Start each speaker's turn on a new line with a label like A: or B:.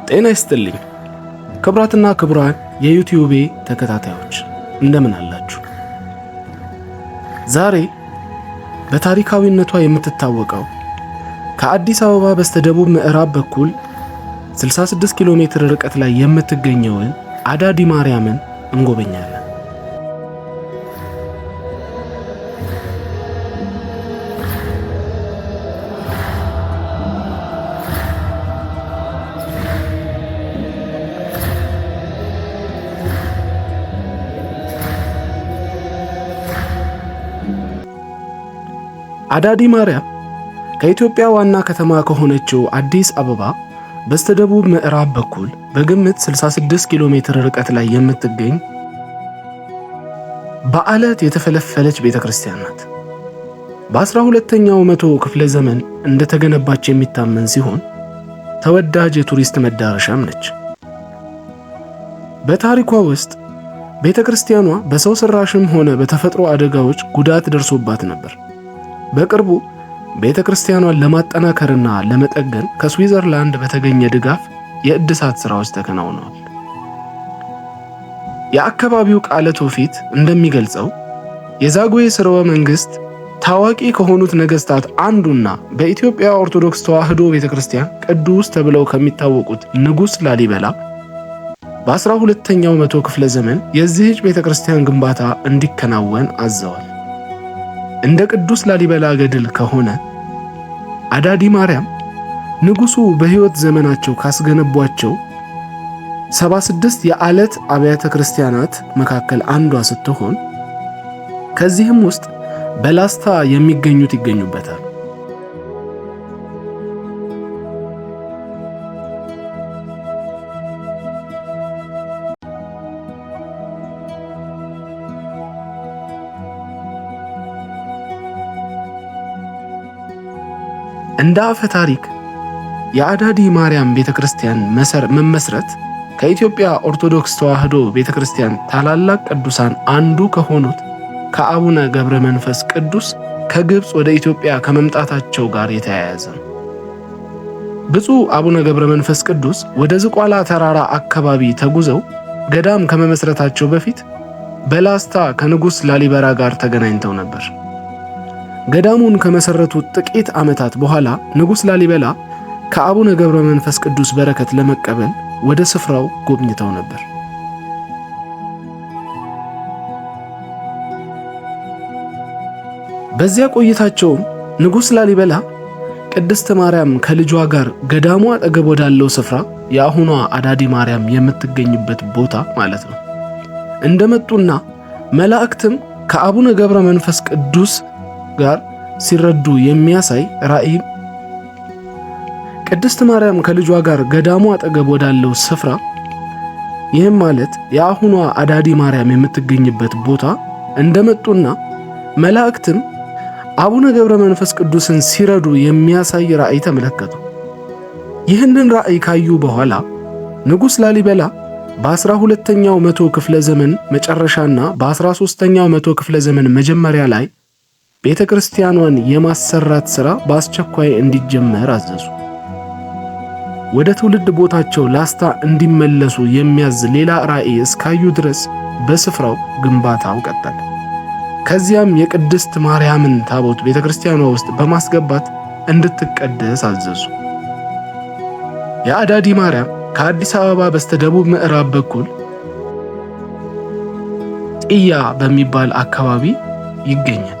A: ጤና ይስጥልኝ ክብራትና ክብራን የዩቲዩብ ተከታታዮች እንደምን አላችሁ? ዛሬ በታሪካዊነቷ የምትታወቀው ከአዲስ አበባ በስተደቡብ ምዕራብ በኩል 66 ኪሎ ሜትር ርቀት ላይ የምትገኘውን አዳዲ ማርያምን እንጎበኛለን። አዳዲ ማርያም ከኢትዮጵያ ዋና ከተማ ከሆነችው አዲስ አበባ በስተደቡብ ምዕራብ በኩል በግምት 66 ኪሎ ሜትር ርቀት ላይ የምትገኝ በአለት የተፈለፈለች ቤተክርስቲያን ናት። በ12ኛው መቶ ክፍለ ዘመን እንደተገነባች የሚታመን ሲሆን ተወዳጅ የቱሪስት መዳረሻም ነች። በታሪኳ ውስጥ ቤተክርስቲያኗ በሰው ሰራሽም ሆነ በተፈጥሮ አደጋዎች ጉዳት ደርሶባት ነበር። በቅርቡ ቤተክርስቲያኗን ለማጠናከርና ለመጠገን ከስዊዘርላንድ በተገኘ ድጋፍ የእድሳት ሥራዎች ተከናውነዋል። የአካባቢው ቃለ ትውፊት እንደሚገልጸው የዛጉዌ ሥርወ መንግሥት ታዋቂ ከሆኑት ነገሥታት አንዱና በኢትዮጵያ ኦርቶዶክስ ተዋሕዶ ቤተክርስቲያን ቅዱስ ተብለው ከሚታወቁት ንጉሥ ላሊበላ በ12ኛው መቶ ክፍለ ዘመን የዚህች ቤተክርስቲያን ግንባታ እንዲከናወን አዘዋል። እንደ ቅዱስ ላሊበላ ገድል ከሆነ አዳዲ ማርያም ንጉሡ በሕይወት ዘመናቸው ካስገነቧቸው 76 የአለት አብያተ ክርስቲያናት መካከል አንዷ ስትሆን ከዚህም ውስጥ በላስታ የሚገኙት ይገኙበታል። እንደ አፈ ታሪክ የአዳዲ ማርያም ቤተክርስቲያን መመስረት ከኢትዮጵያ ኦርቶዶክስ ተዋሕዶ ቤተክርስቲያን ታላላቅ ቅዱሳን አንዱ ከሆኑት ከአቡነ ገብረ መንፈስ ቅዱስ ከግብፅ ወደ ኢትዮጵያ ከመምጣታቸው ጋር የተያያዘ ነው። ብፁዕ አቡነ ገብረ መንፈስ ቅዱስ ወደ ዝቋላ ተራራ አካባቢ ተጉዘው ገዳም ከመመስረታቸው በፊት በላስታ ከንጉሥ ላሊበላ ጋር ተገናኝተው ነበር። ገዳሙን ከመሰረቱት ጥቂት ዓመታት በኋላ ንጉሥ ላሊበላ ከአቡነ ገብረ መንፈስ ቅዱስ በረከት ለመቀበል ወደ ስፍራው ጎብኝተው ነበር። በዚያ ቆይታቸውም ንጉሥ ላሊበላ ቅድስት ማርያም ከልጇ ጋር ገዳሙ አጠገብ ወዳለው ስፍራ የአሁኗ አዳዲ ማርያም የምትገኝበት ቦታ ማለት ነው እንደመጡና መላእክትም ከአቡነ ገብረ መንፈስ ቅዱስ ጋር ሲረዱ የሚያሳይ ራእይ ቅድስት ማርያም ከልጇ ጋር ገዳሙ አጠገብ ወዳለው ስፍራ ይህም ማለት የአሁኗ አዳዲ ማርያም የምትገኝበት ቦታ እንደመጡና መላእክትም አቡነ ገብረ መንፈስ ቅዱስን ሲረዱ የሚያሳይ ራእይ ተመለከቱ። ይህንን ራእይ ካዩ በኋላ ንጉሥ ላሊበላ በ12ኛው መቶ ክፍለ ዘመን መጨረሻና በ13ኛው መቶ ክፍለ ዘመን መጀመሪያ ላይ ቤተክርስቲያኗን የማሰራት ሥራ በአስቸኳይ እንዲጀመር አዘዙ። ወደ ትውልድ ቦታቸው ላስታ እንዲመለሱ የሚያዝ ሌላ ራእይ እስካዩ ድረስ በስፍራው ግንባታው ቀጠለ። ከዚያም የቅድስት ማርያምን ታቦት ቤተክርስቲያኗ ውስጥ በማስገባት እንድትቀደስ አዘዙ። የአዳዲ ማርያም ከአዲስ አበባ በስተደቡብ ምዕራብ በኩል ጥያ በሚባል አካባቢ ይገኛል።